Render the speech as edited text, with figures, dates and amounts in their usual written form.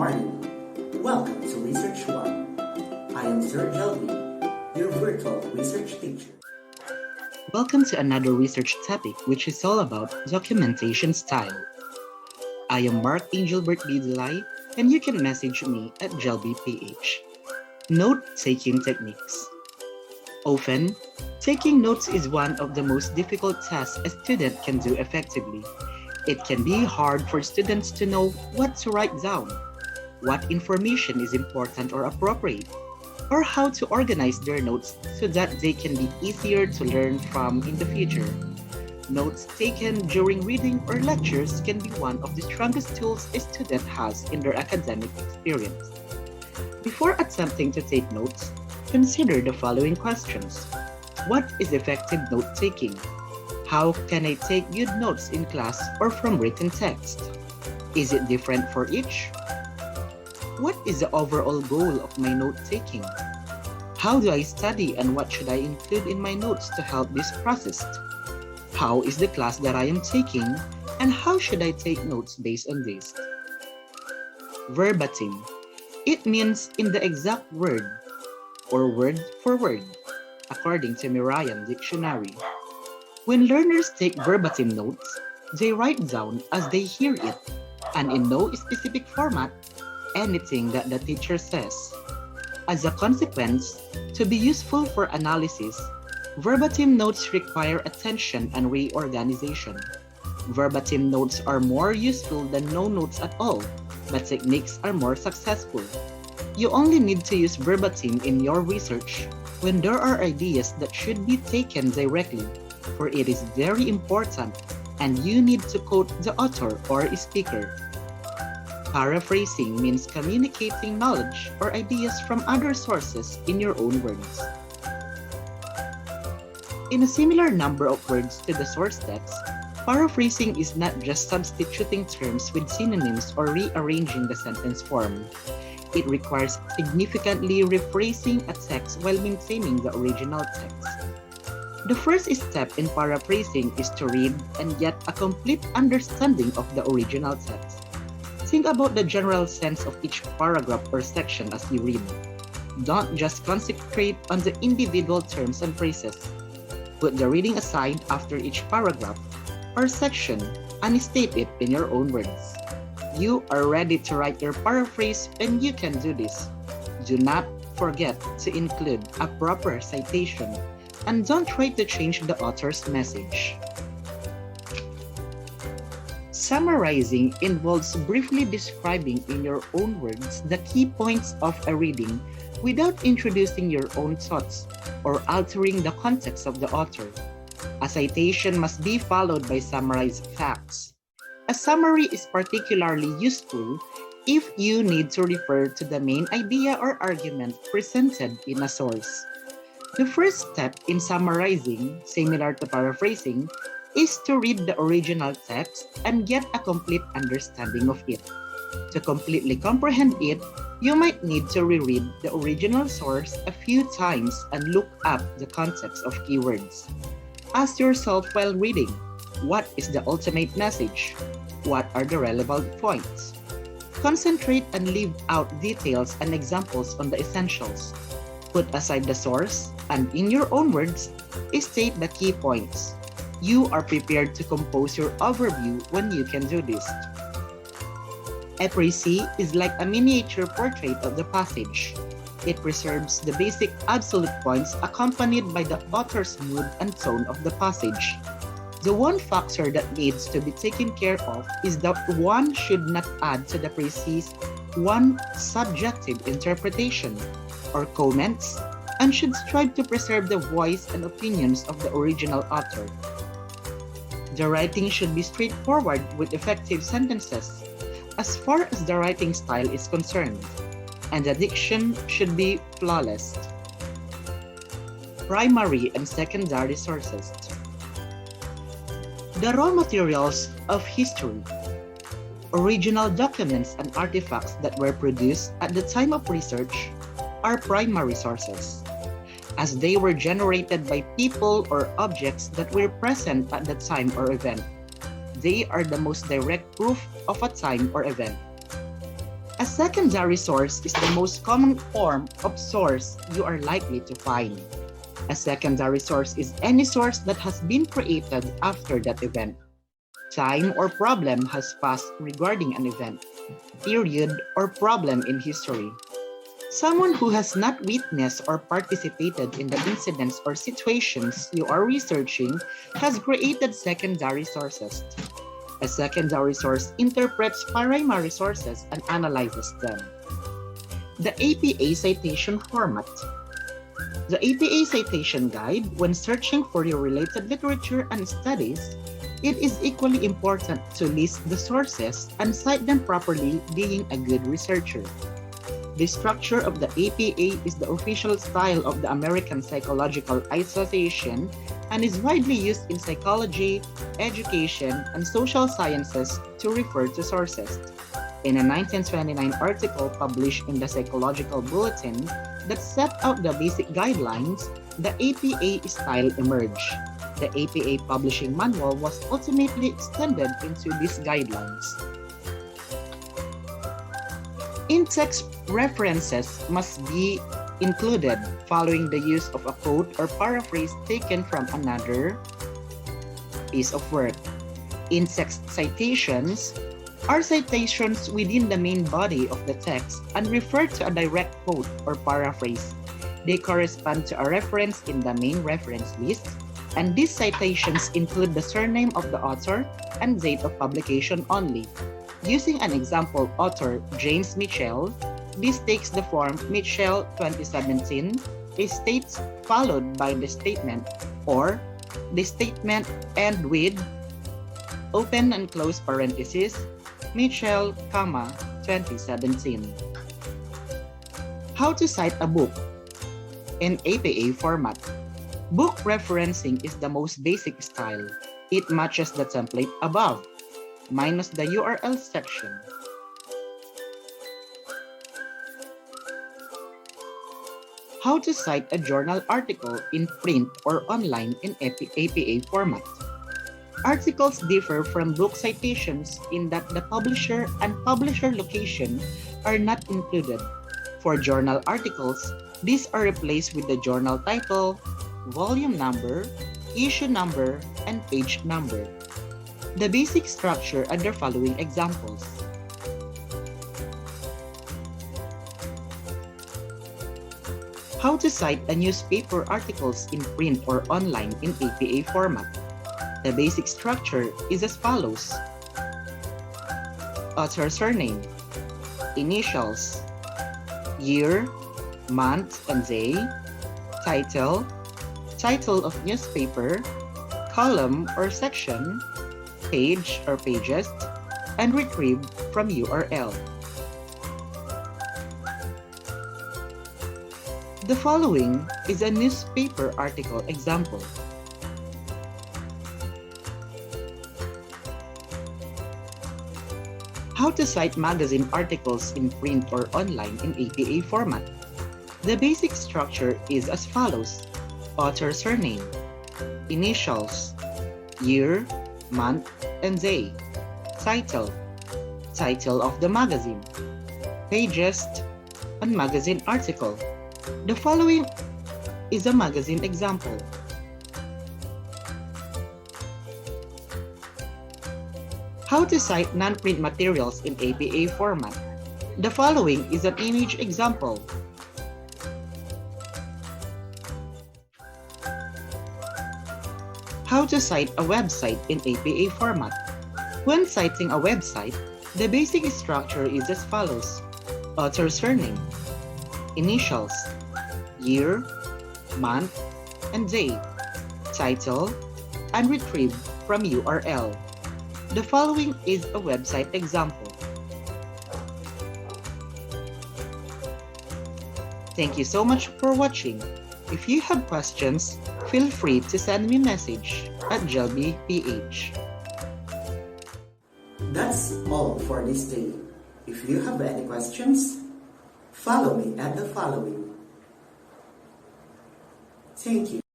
morning. Welcome to Research 1. I am Sir Jelby, your virtual research teacher. Welcome to another research topic which is all about documentation style. I am Mark Angelbert Bidlay and you can message me at JelbyPH. Note-taking techniques. Often, taking notes is one of the most difficult tasks a student can do effectively. It can be hard for students to know what to write down, what information is important or appropriate, or how to organize their notes so that they can be easier to learn from in the future. Notes taken during reading or lectures can be one of the strongest tools a student has in their academic experience. Before attempting to take notes, consider the following questions. What is effective note-taking? How can I take good notes in class or from written text? Is it different for each? What is the overall goal of my note-taking? How do I study and what should I include in my notes to help this process? How is the class that I am taking and how should I take notes based on this? Verbatim. It means in the exact word or word for word, according to Merriam Dictionary. When learners take verbatim notes, they write down as they hear it and in no specific format anything that the teacher says. As a consequence, to be useful for analysis, verbatim notes require attention and reorganization. Verbatim notes are more useful than no notes at all, but techniques are more successful. You only need to use verbatim in your research when there are ideas that should be taken directly, for it is very important and you need to quote the author or speaker. Paraphrasing means communicating knowledge or ideas from other sources in your own words. In a similar number of words to the source text, paraphrasing is not just substituting terms with synonyms or rearranging the sentence form. It requires significantly rephrasing a text while maintaining the original text. The first step in paraphrasing is to read and get a complete understanding of the original text. Think about the general sense of each paragraph or section as you read. Don't just concentrate on the individual terms and phrases. Put the reading aside after each paragraph or section and state it in your own words. You are ready to write your paraphrase and you can do this. Do not forget to include a proper citation and don't try to change the author's message. Summarizing involves briefly describing in your own words the key points of a reading without introducing your own thoughts or altering the context of the author. A citation must be followed by summarized facts. A summary is particularly useful if you need to refer to the main idea or argument presented in a source. The first step in summarizing, similar to paraphrasing, is to read the original text and get a complete understanding of it. To completely comprehend it, you might need to reread the original source a few times and look up the context of keywords. Ask yourself while reading, what is the ultimate message? What are the relevant points? Concentrate and leave out details and examples on the essentials. Put aside the source and in your own words, state the key points. You are prepared to compose your overview when you can do this. A précis is like a miniature portrait of the passage. It preserves the basic absolute points accompanied by the author's mood and tone of the passage. The one factor that needs to be taken care of is that one should not add to the précis one subjective interpretation or comments and should strive to preserve the voice and opinions of the original author. The writing should be straightforward with effective sentences as far as the writing style is concerned, and the diction should be flawless. Primary and secondary sources. The raw materials of history, original documents and artifacts that were produced at the time of research are primary sources, as they were generated by people or objects that were present at the time or event. They are the most direct proof of a time or event. A secondary source is the most common form of source you are likely to find. A secondary source is any source that has been created after that event. Time or problem has passed regarding an event, period, or problem in history. Someone who has not witnessed or participated in the incidents or situations you are researching has created secondary sources. A secondary source interprets primary sources and analyzes them. The APA citation format. The APA citation guide, when searching for your related literature and studies, it is equally important to list the sources and cite them properly, being a good researcher. The structure of the APA is the official style of the American Psychological Association and is widely used in psychology, education, and social sciences to refer to sources. In a 1929 article published in the Psychological Bulletin that set out the basic guidelines, the APA style emerged. The APA publishing manual was ultimately extended into these guidelines. In-text references must be included following the use of a quote or paraphrase taken from another piece of work. In-text citations are citations within the main body of the text and refer to a direct quote or paraphrase. They correspond to a reference in the main reference list, and these citations include the surname of the author and date of publication only. Using an example author, James Mitchell, this takes the form Mitchell 2017, a state followed by the statement, or the statement end with open and close parentheses, Mitchell, 2017. How to cite a book in APA format. Book referencing is the most basic style. It matches the template above, minus the URL section. How to cite a journal article in print or online in APA format. Articles differ from book citations in that the publisher and publisher location are not included. For journal articles, these are replaced with the journal title, volume number, issue number, and page number. The basic structure are the following examples. How to cite a newspaper articles in print or online in APA format. The basic structure is as follows. Author surname, initials, year, month and day, title, title of newspaper, column or section, page or pages, and retrieved from URL. The following is a newspaper article example. How to cite magazine articles in print or online in APA format. The basic structure is as follows. Author surname, initials, year, month, and day, title, title of the magazine, pages, and magazine article. The following is a magazine example. How to cite non-print materials in APA format. The following is an image example. How to cite a website in APA format. When citing a website, the basic structure is as follows. Author surname, initials, year, month, and day, title, and retrieved from URL. The following is a website example. Thank you so much for watching. If you have questions, feel free to send me a message at JelbyPH. That's all for this day. If you have any questions, follow me at the following. Thank you.